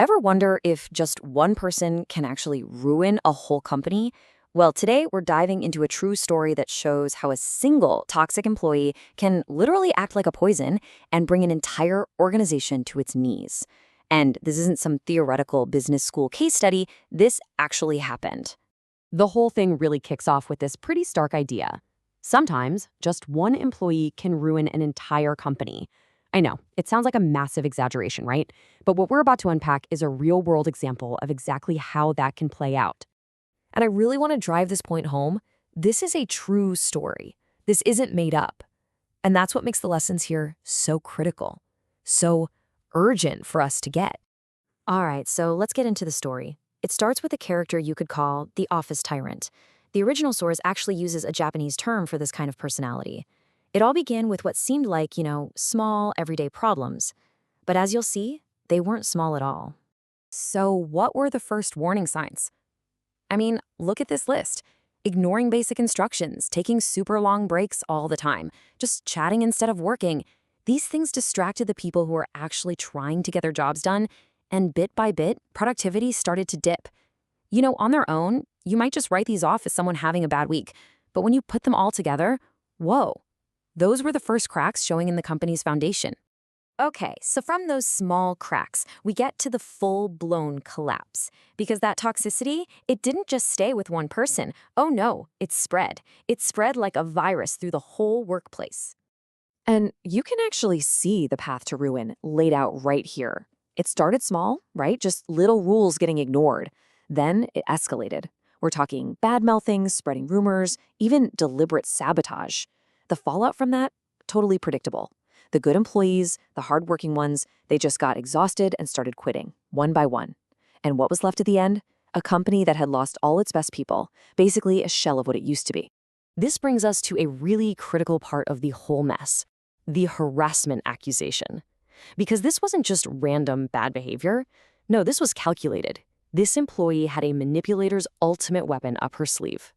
Ever wonder if just one person can actually ruin a whole company? Well, today we're diving into a true story that shows how a single toxic employee can literally act like a poison and bring an entire organization to its knees. And this isn't some theoretical business school case study, this actually happened. The whole thing really kicks off with this pretty stark idea. Sometimes, just one employee can ruin an entire company. I know, it sounds like a massive exaggeration, right? But what we're about to unpack is a real-world example of exactly how that can play out. And I really want to drive this point home. This is a true story. This isn't made up. And that's what makes the lessons here so critical, so urgent for us to get. All right, so let's get into the story. It starts with a character you could call the office tyrant. The original source actually uses a Japanese term for this kind of personality. It all began with what seemed like, small, everyday problems. But as you'll see, they weren't small at all. So what were the first warning signs? I mean, look at this list. Ignoring basic instructions, taking super long breaks all the time, just chatting instead of working. These things distracted the people who were actually trying to get their jobs done, and bit by bit, productivity started to dip. On their own, you might just write these off as someone having a bad week. But when you put them all together, whoa, those were the first cracks showing in the company's foundation. Okay, so from those small cracks, we get to the full-blown collapse. Because that toxicity, it didn't just stay with one person. Oh no, it spread. It spread like a virus through the whole workplace. And you can actually see the path to ruin laid out right here. It started small, right? Just little rules getting ignored. Then it escalated. We're talking bad-mouthing, spreading rumors, even deliberate sabotage. The fallout from that, totally predictable. The good employees, the hardworking ones, they just got exhausted and started quitting, one by one. And what was left at the end? A company that had lost all its best people, basically a shell of what it used to be. This brings us to a really critical part of the whole mess, the harassment accusation. Because this wasn't just random bad behavior. No, this was calculated. This employee had a manipulator's ultimate weapon up her sleeve.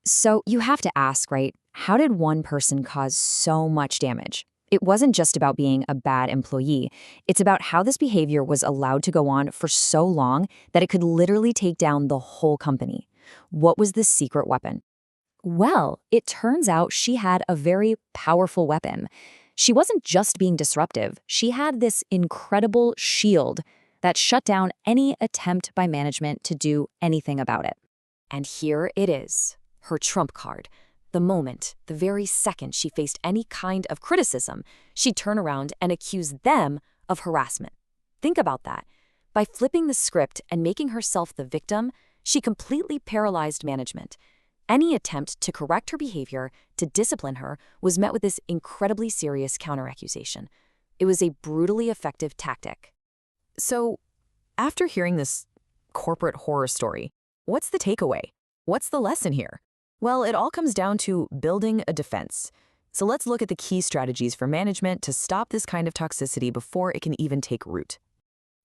So you have to ask, right? How did one person cause so much damage? It wasn't just about being a bad employee. It's about how this behavior was allowed to go on for so long that it could literally take down the whole company. What was the secret weapon? Well, it turns out she had a very powerful weapon. She wasn't just being disruptive. She had this incredible shield that shut down any attempt by management to do anything about it. And here it is, her trump card. The very second she faced any kind of criticism, she'd turn around and accuse them of harassment. Think about that. By flipping the script and making herself the victim, she completely paralyzed management. Any attempt to correct her behavior, to discipline her, was met with this incredibly serious counteraccusation. It was a brutally effective tactic. So, after hearing this corporate horror story, what's the takeaway? What's the lesson here? Well, it all comes down to building a defense. So let's look at the key strategies for management to stop this kind of toxicity before it can even take root.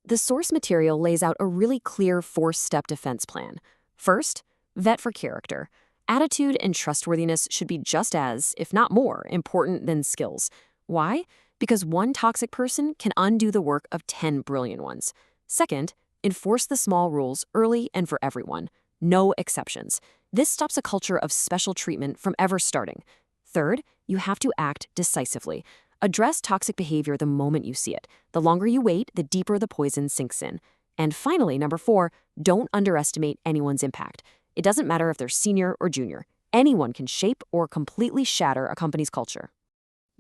The source material lays out a really clear 4-step defense plan. First, vet for character. Attitude and trustworthiness should be just as, if not more, important than skills. Why? Because one toxic person can undo the work of 10 brilliant ones. Second, enforce the small rules early and for everyone. No exceptions. This stops a culture of special treatment from ever starting. Third, you have to act decisively. Address toxic behavior the moment you see it. The longer you wait, the deeper the poison sinks in. And finally, number 4, don't underestimate anyone's impact. It doesn't matter if they're senior or junior. Anyone can shape or completely shatter a company's culture.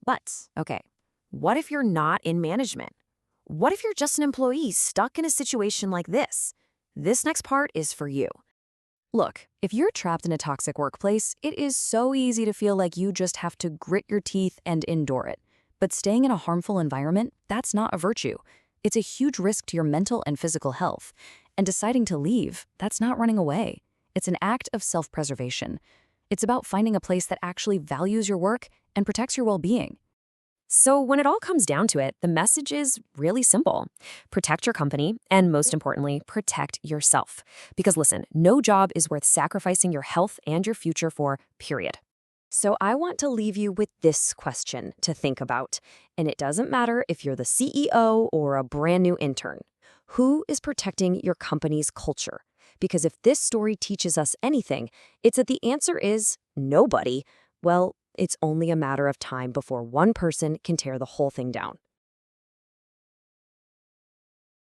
But, okay, what if you're not in management? What if you're just an employee stuck in a situation like this? This next part is for you. Look, if you're trapped in a toxic workplace, it is so easy to feel like you just have to grit your teeth and endure it. But staying in a harmful environment, that's not a virtue. It's a huge risk to your mental and physical health. And deciding to leave, that's not running away. It's an act of self-preservation. It's about finding a place that actually values your work and protects your well-being. So when it all comes down to it, the message is really simple. Protect your company, and most importantly, protect yourself. Because listen, no job is worth sacrificing your health and your future for, period. So I want to leave you with this question to think about. And it doesn't matter if you're the CEO or a brand new intern. Who is protecting your company's culture? Because if this story teaches us anything, it's that the answer is nobody. Well, it's only a matter of time before one person can tear the whole thing down.